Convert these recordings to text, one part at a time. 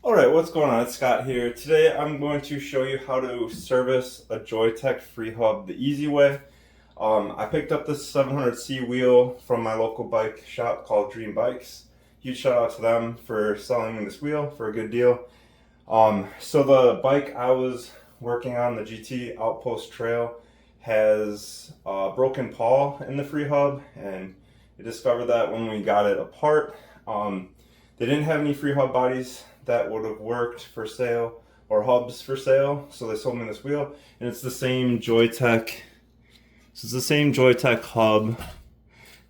Alright, what's going on? It's Scott here. Today I'm going to show you how to service a Joytech Freehub the easy way. I picked up this 700C wheel from my local bike shop called Dream Bikes. Huge shout out to them for selling me this wheel for a good deal. So the bike I was working on, the GT Outpost Trail, has a broken pawl in the Freehub, and we discovered that when we got it apart. They didn't have any Freehub bodies that would have worked for sale or hubs for sale, so they sold me this wheel, and it's the same Joytech. So it's the same Joytech hub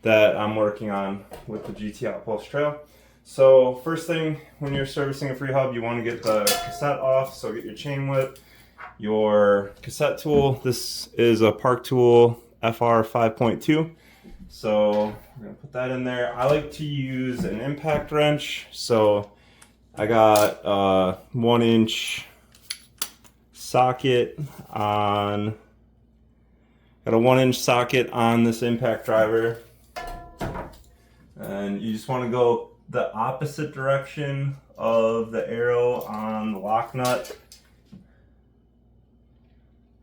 that I'm working on with the GT Outpost Trail. So first thing, when you're servicing a Freehub, you want to get the cassette off. So get your chain whip, your cassette tool. This is a Park Tool FR 5.2. So we're gonna put that in there. I like to use an impact wrench. So I got a 1-inch socket on. Got a 1-inch socket on this impact driver, and you just want to go the opposite direction of the arrow on the lock nut.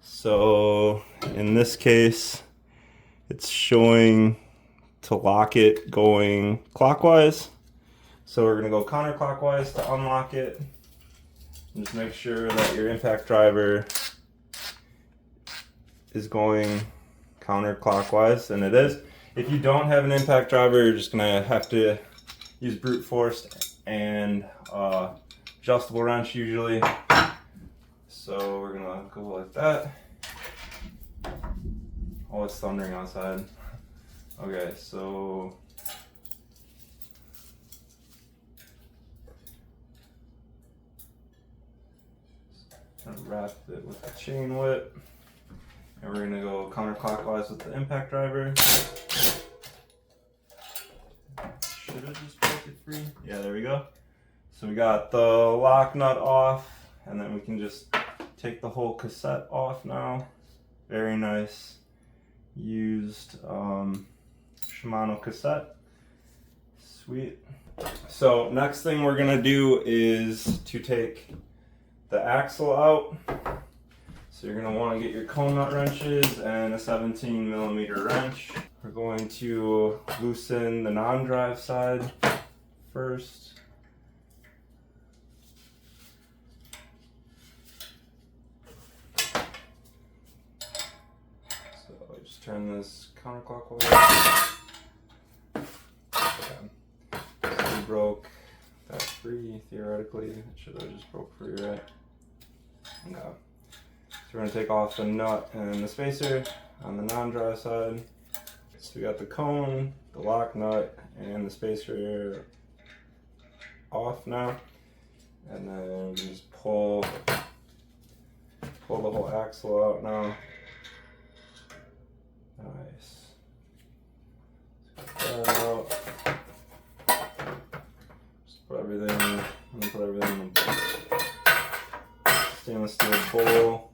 So in this case, it's showing to lock it going clockwise. So we're going to go counterclockwise to unlock it. And just make sure that your impact driver is going counterclockwise, and it is. If you don't have an impact driver, you're just going to have to use brute force and adjustable wrench usually. So we're going to go like that. Oh, it's thundering outside. Okay, so gonna wrap it with the chain whip, and we're gonna go counterclockwise with the impact driver. Should have just broke it free. Yeah, there we go. So we got the lock nut off, and then we can just take the whole cassette off now. Very nice used Shimano cassette. Sweet. So next thing we're gonna do is to take the axle out. So you're going to want to get your cone nut wrenches and a 17mm wrench. We're going to loosen the non-drive side first. So just turn this counterclockwise. Okay. So we broke that free, theoretically. It should have just broke free, right? Okay. So we're going to take off the nut and the spacer on the non-drive side. So we got the cone, the lock nut, and the spacer off now. And then we just pull the whole axle out now. Nice. Get that out. Put everything in the stainless steel bowl.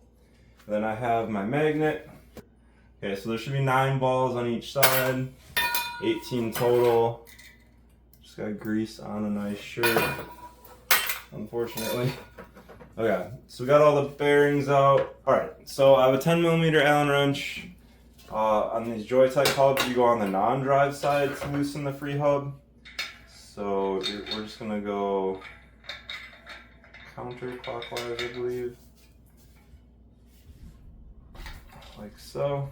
And then I have my magnet. Okay, so there should be 9 balls on each side, 18 total. Just got grease on a nice shirt, unfortunately. Okay, so we got all the bearings out. Alright, so I have a 10mm Allen wrench. On these Joytech hubs, you go on the non-drive side to loosen the Freehub. So we're just gonna go counterclockwise, I believe, like so.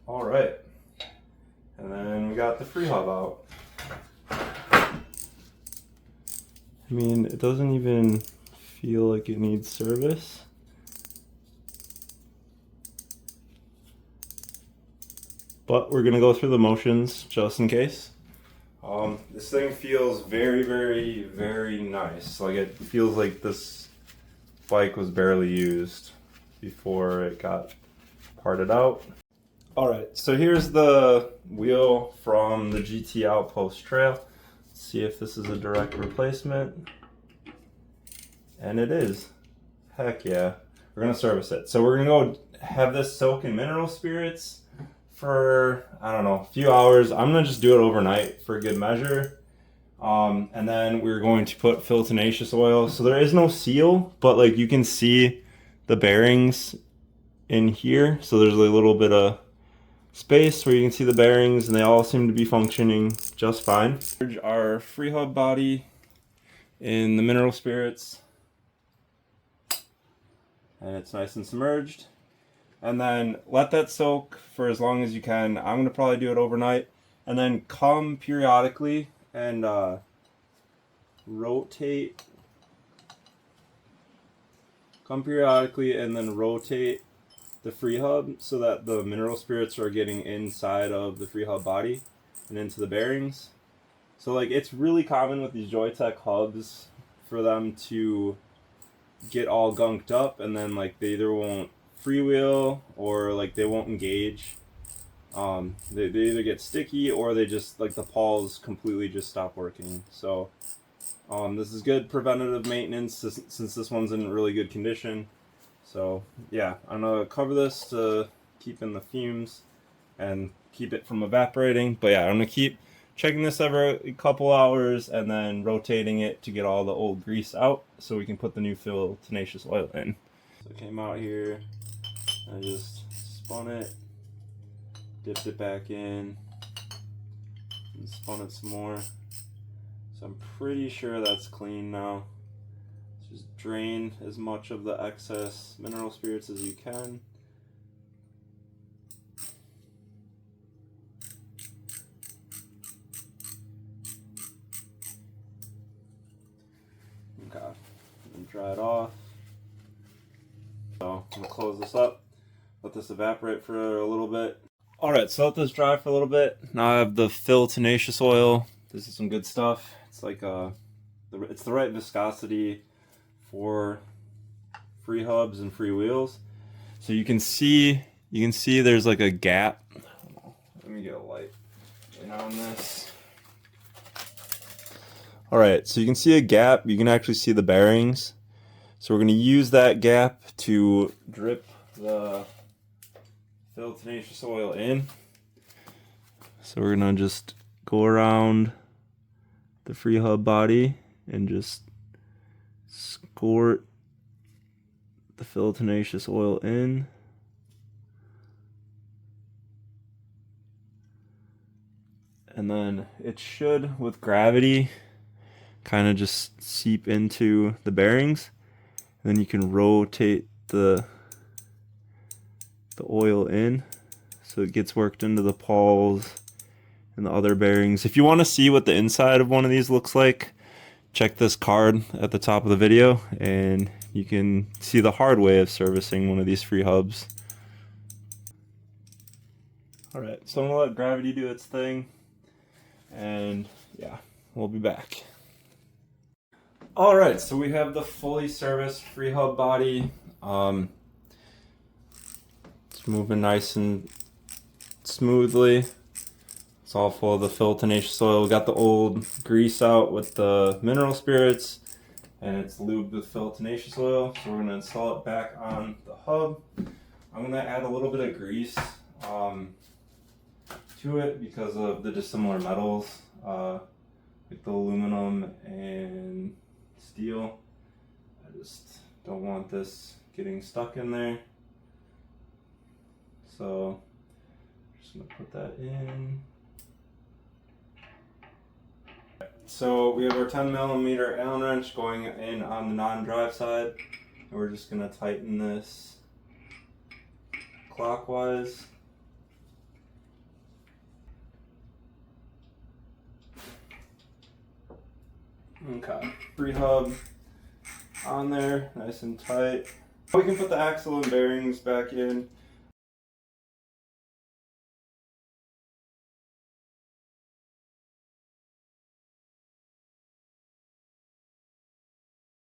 All right, and then we got the Freehub out. I mean, it doesn't even feel like it needs service. But we're gonna go through the motions just in case. This thing feels very, very, very nice. Like, it feels like this bike was barely used before it got parted out. Alright, so here's the wheel from the GT Outpost Trail. Let's see if this is a direct replacement. And it is. Heck yeah. We're gonna service it. So we're gonna go have this soak in mineral spirits for, I don't know, a few hours. I'm gonna just do it overnight for good measure. And then we're going to put Phil Tenacious Oil. So there is no seal, but like you can see the bearings in here. So there's a little bit of space where you can see the bearings, and they all seem to be functioning just fine. Our Freehub body in the mineral spirits, and it's nice and submerged. And then let that soak for as long as you can. I'm gonna probably do it overnight, and then come periodically and rotate. Come periodically and then rotate the Freehub so that the mineral spirits are getting inside of the Freehub body and into the bearings. So like it's really common with these Joytech hubs for them to get all gunked up, and then like they either won't freewheel or like they won't engage. They either get sticky or they just like the pawls completely just stop working. So this is good preventative maintenance since this one's in really good condition. So yeah, I'm gonna cover this to keep in the fumes and keep it from evaporating. But yeah, I'm gonna keep checking this every couple hours and then rotating it to get all the old grease out so we can put the new Phil Tenacious Oil in. So I came out here, I just spun it, dipped it back in, and spun it some more. So I'm pretty sure that's clean now. Just drain as much of the excess mineral spirits as you can. Okay, and dry it off. So I'm gonna close this up, let this evaporate for a little bit. Alright, so let this dry for a little bit. Now I have the Phil Tenacious Oil. This is some good stuff. It's like it's the right viscosity for free hubs and free wheels. So you can see there's like a gap. Let me get a light in on this. Alright, so you can see a gap. You can actually see the bearings. So we're going to use that gap to drip the Phil Tenacious Oil in. So we're going to just go around the free hub body and just squirt the Phil Tenacious Oil in. And then it should, with gravity, kind of just seep into the bearings. And then you can rotate the oil in so it gets worked into the pawls and the other bearings. If you want to see what the inside of one of these looks like, check this card at the top of the video and you can see the hard way of servicing one of these free hubs. Alright, so I'm going to let gravity do its thing, and yeah, we'll be back. Alright, so we have the fully serviced free hub body. It's moving nice and smoothly. It's all full of the Phil Tenacious Oil. We got the old grease out with the mineral spirits, and it's lubed with Phil Tenacious Oil. So we're going to install it back on the hub. I'm going to add a little bit of grease to it because of the dissimilar metals, like the aluminum and steel. I just don't want this getting stuck in there. So I'm just going to put that in. So we have our 10mm Allen wrench going in on the non-drive side, and we're just going to tighten this clockwise. Okay, free hub on there, nice and tight. We can put the axle and bearings back in.